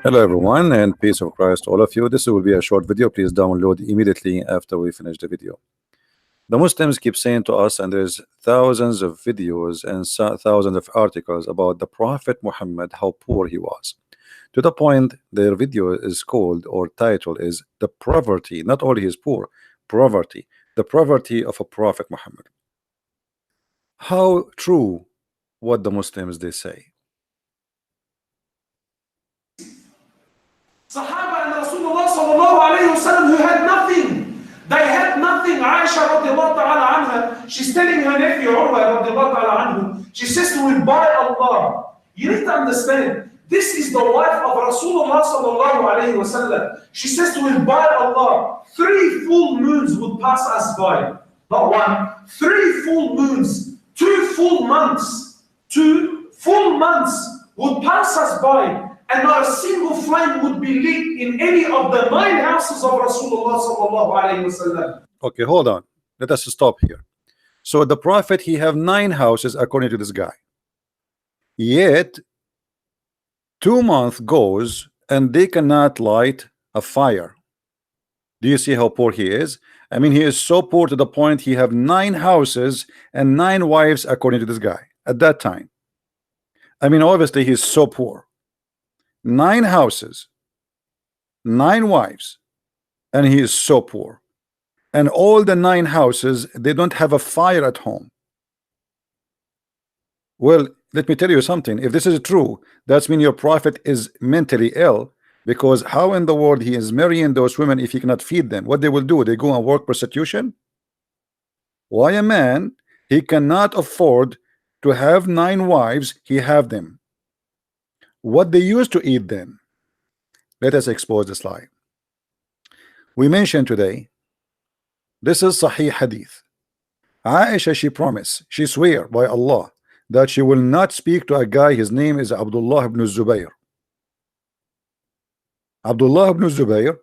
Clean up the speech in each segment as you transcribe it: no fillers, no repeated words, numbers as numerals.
Hello everyone and peace of Christ all of you. This will be a short video. Please download immediately after we finish the video. The Muslims keep saying to us, and there's thousands of videos and thousands of articles about the Prophet Muhammad, how poor he was. To the point their video is called, or title is, the poverty, not only he is poor, poverty, the poverty of a Prophet Muhammad. How true what the Muslims they say. Sahaba and Rasulullah sallallahu alayhi wasallam who had nothing. They had nothing. Aisha radiallahu ta'ala anha, she's telling her nephew Urwa radiallahu ta'ala anhu, she says to him, by Allah. You need to understand, this is the wife of Rasulullah sallallahu alayhi wasallam. She says to him, by Allah, 3 full moons would pass us by. Not one, 3 full moons, 2 full months, 2 full months would pass us by. And not a single flame would be lit in any of the 9 houses of Rasulullah sallallahu alayhi wasallam. Okay, hold on. Let us stop here. So the Prophet, he have 9 houses according to this guy. Yet 2 months goes and they cannot light a fire. Do you see how poor he is? I mean, he is so poor to the point he have 9 houses and 9 wives according to this guy at that time. I mean, obviously he's so poor. 9 houses, 9 wives, and he is so poor. And all the 9 houses, they don't have a fire at home. Well, let me tell you something. If this is true, that's mean your prophet is mentally ill, because how in the world he is marrying those women if he cannot feed them? What they will do? They go and work prostitution? Why a man, he cannot afford to have 9 wives, he have them. What they used to eat then? Let us expose this lie. We mentioned today, this is Sahih Hadith. Aisha, she promised, she swear by Allah that she will not speak to a guy, his name is Abdullah ibn Zubayr. Abdullah ibn Zubayr,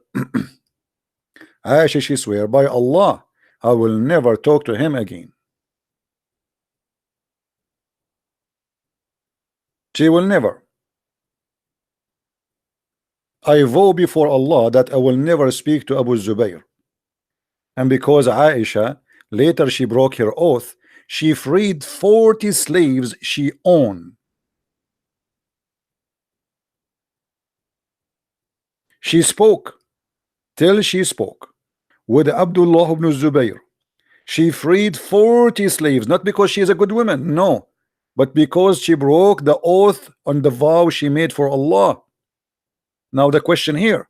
Aisha, she swear by Allah, I will never talk to him again. She will never. I vow before Allah that I will never speak to Abu Zubayr. And because Aisha later she broke her oath, she freed 40 slaves she owned. She spoke till she spoke with Abdullah ibn Zubayr. She freed 40 slaves, not because she is a good woman, no, but because she broke the oath on the vow she made for Allah. Now the question here,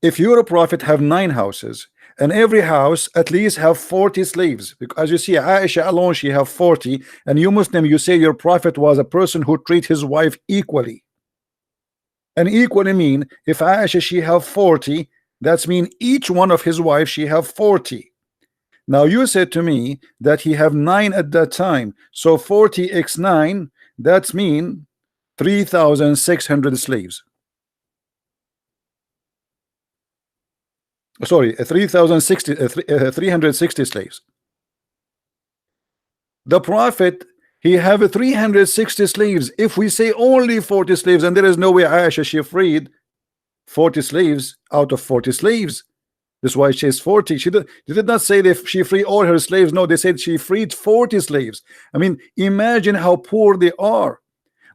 if you're a prophet, have 9 houses and every house at least have 40 slaves, because as you see Aisha alone she have 40, and you Muslim, you say your prophet was a person who treat his wife equally. And equally mean, if Aisha she have 40, that's mean each one of his wives she have 40. Now you said to me that he have 9 at that time, so 40 x 9, that's mean 3,600 slaves. Sorry, 360 slaves. The prophet, he have 360 slaves. If we say only 40 slaves, and there is no way Aisha she freed 40 slaves out of 40 slaves. That's why she is 40. She did not say that she freed all her slaves. No, they said she freed 40 slaves. I mean, imagine how poor they are.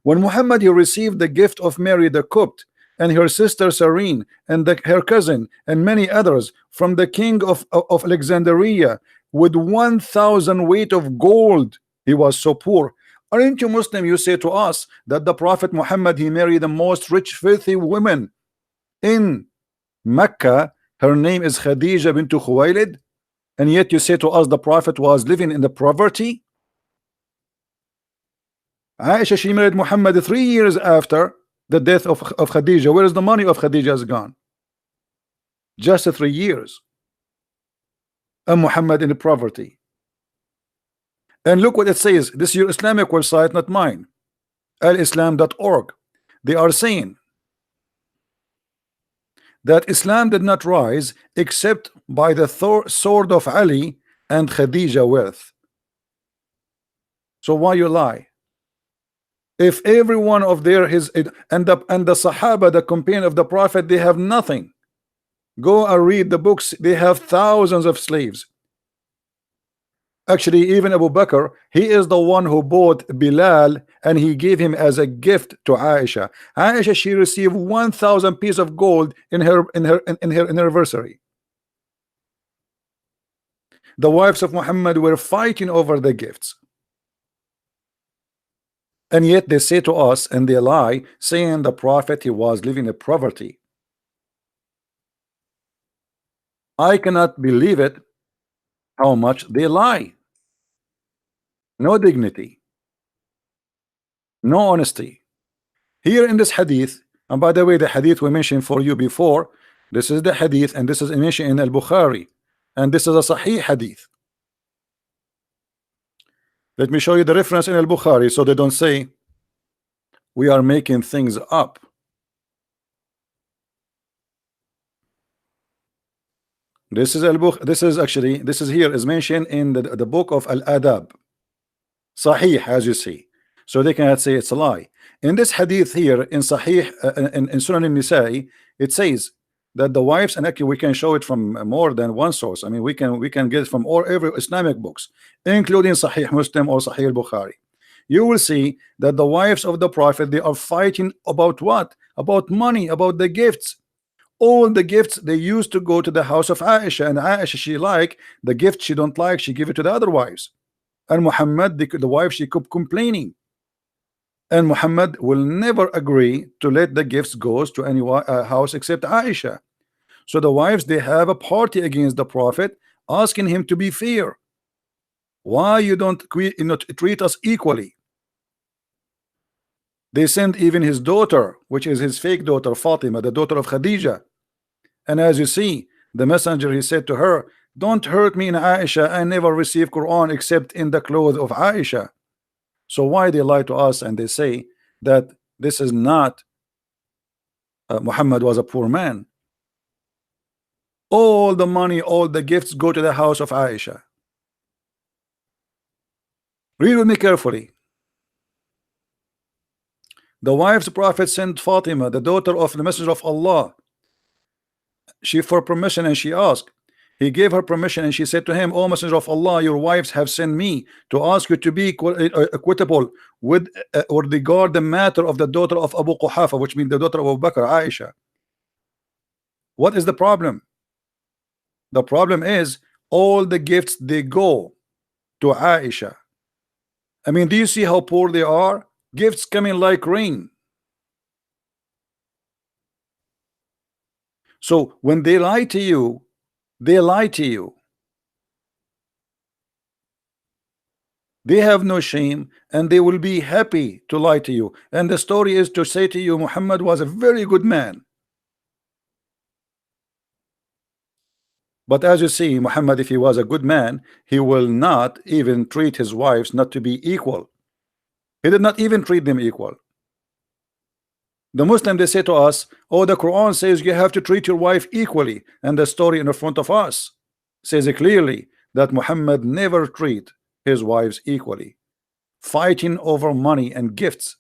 When Muhammad he received the gift of Mary the Copt, and her sister Serene, and her cousin, and many others from the king of Alexandria with 1,000 weight of gold. He was so poor. Aren't you Muslim? You say to us that the Prophet Muhammad he married the most rich, filthy women in Mecca. Her name is Khadija bint Khuwaylid, and yet you say to us the Prophet was living in the poverty. Aisha she married Muhammad 3 years after the death of Khadija. Where is the money of Khadija has gone? Just 3 years. And Muhammad in the poverty. And look what it says. This is your Islamic website, not mine. alislam.org. They are saying that Islam did not rise except by the sword of Ali and Khadija wealth. So why you lie? If every one of their his and the Sahaba, the companion of the Prophet, they have nothing. Go and read the books. They have thousands of slaves. Actually, even Abu Bakr, he is the one who bought Bilal and he gave him as a gift to Aisha. Aisha, she received 1,000 pieces of gold in her anniversary. The wives of Muhammad were fighting over the gifts. And yet they say to us, and they lie, saying the Prophet, he was living in poverty. I cannot believe it, how much they lie. No dignity, no honesty. Here in this hadith, and by the way, the hadith we mentioned for you before, this is the hadith, and this is mentioned in Al-Bukhari, and this is a Sahih hadith. Let me show you the reference in Al-Bukhari so they don't say we are making things up. This is here is mentioned in the book of Al-Adab, Sahih, as you see, so they cannot say it's a lie. In this hadith here in Sahih, in Sunan al-Nisa'i, it says that the wives, and actually we can show it from more than one source. I mean, we can get it from every Islamic books, including Sahih Muslim or Sahih Bukhari. You will see that the wives of the Prophet, they are fighting about what? About money, about the gifts. All the gifts, they used to go to the house of Aisha, and Aisha, she like the gift, she don't like, she give it to the other wives. And Muhammad, the wife, she kept complaining, and Muhammad will never agree to let the gifts goes to any house except Aisha. So the wives, they have a party against the Prophet, asking him to be fair. Why you don't treat us equally? They sent even his daughter, which is his fake daughter Fatima, the daughter of Khadija. And as you see, the messenger, he said to her, don't hurt me in Aisha, I never receive Quran except in the clothes of Aisha. So why they lie to us and they say that this is not Muhammad was a poor man? All the money, all the gifts go to the house of Aisha. Read with me carefully. The wives of Prophet sent Fatima, the daughter of the Messenger of Allah. She for permission, and she asked. He gave her permission, and she said to him, O Messenger of Allah, your wives have sent me to ask you to be equitable with or regard the matter of the daughter of Abu Quhafa, which means the daughter of Abu Bakr, Aisha. What is the problem? The problem is all the gifts, they go to Aisha. I mean, do you see how poor they are? Gifts coming like rain. So when they lie to you, they lie to you. They have no shame, and they will be happy to lie to you. And the story is to say to you, Muhammad was a very good man. But as you see, Muhammad, if he was a good man, he will not even treat his wives not to be equal. He did not even treat them equal. The Muslim, they say to us, oh, the Quran says you have to treat your wife equally, and the story in front of us says it clearly that Muhammad never treat his wives equally, fighting over money and gifts.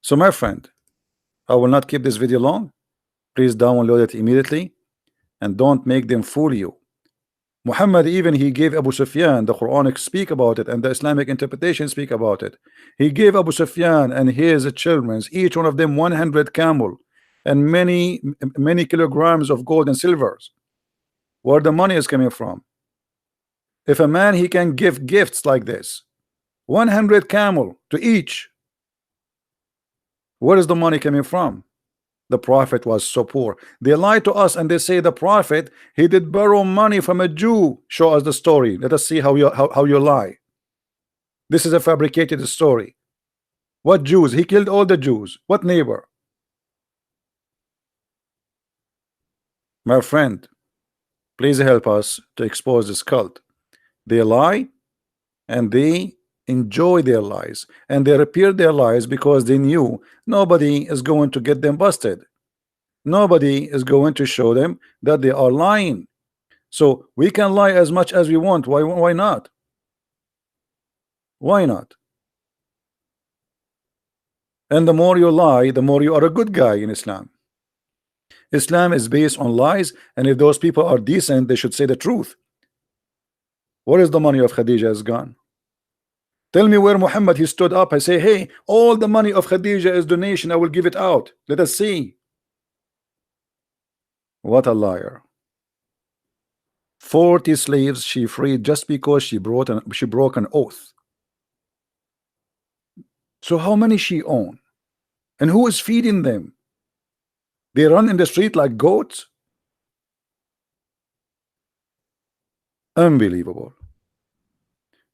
So my friend, I will not keep this video long. Please download it immediately, and don't make them fool you. Muhammad, even he gave Abu Sufyan, the Quranic speak about it, and the Islamic interpretation speak about it. He gave Abu Sufyan and his children, each one of them 100 camel and many kilograms of gold and silvers. Where the money is coming from? If a man, he can give gifts like this, 100 camel to each, where is the money coming from? The Prophet was so poor. They lie to us and they say the Prophet, he did borrow money from a Jew. Show us the story. Let us see how you lie. This is a fabricated story. What Jews? He killed all the Jews. What neighbor? My friend, please help us to expose this cult. They lie and they enjoy their lies, and they repeat their lies because they knew nobody is going to get them busted. Nobody is going to show them that they are lying. So we can lie as much as we want. Why not? Why not? And the more you lie, the more you are a good guy in Islam. Islam is based on lies, and if those people are decent, they should say the truth. Where is the money of Khadija is gone? Tell me where Muhammad he stood up. I say, hey, all the money of Khadija is donation. I will give it out. Let us see. What a liar. 40 slaves she freed just because she broke an oath. So how many she own? And who is feeding them? They run in the street like goats? Unbelievable.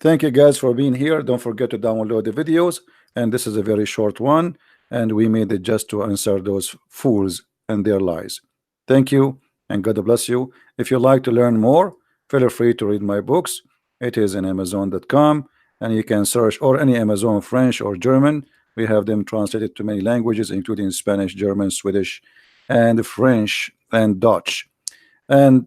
Thank you guys for being here. Don't forget to download the videos, and this is a very short one, and we made it just to answer those fools and their lies. Thank you, and God bless you. If you like to learn more, feel free to read my books. It is in Amazon.com, and you can search, or any Amazon French or German. We have them translated to many languages, including Spanish, German, Swedish, and French, and Dutch. And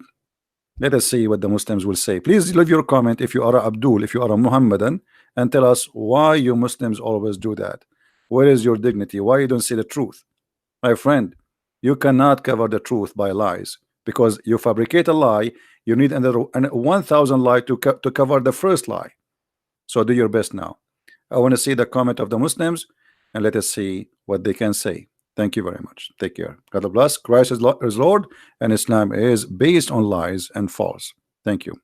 let us see what the Muslims will say. Please leave your comment if you are a Abdul, if you are a Muhammadan, and tell us why you Muslims always do that. Where is your dignity? Why you don't say the truth? My friend, you cannot cover the truth by lies, because you fabricate a lie, you need another 1,000 lies to cover the first lie. So do your best now. I want to see the comment of the Muslims, and let us see what they can say. Thank you very much. Take care. God bless. Christ is Lord, and Islam is based on lies and false. Thank you.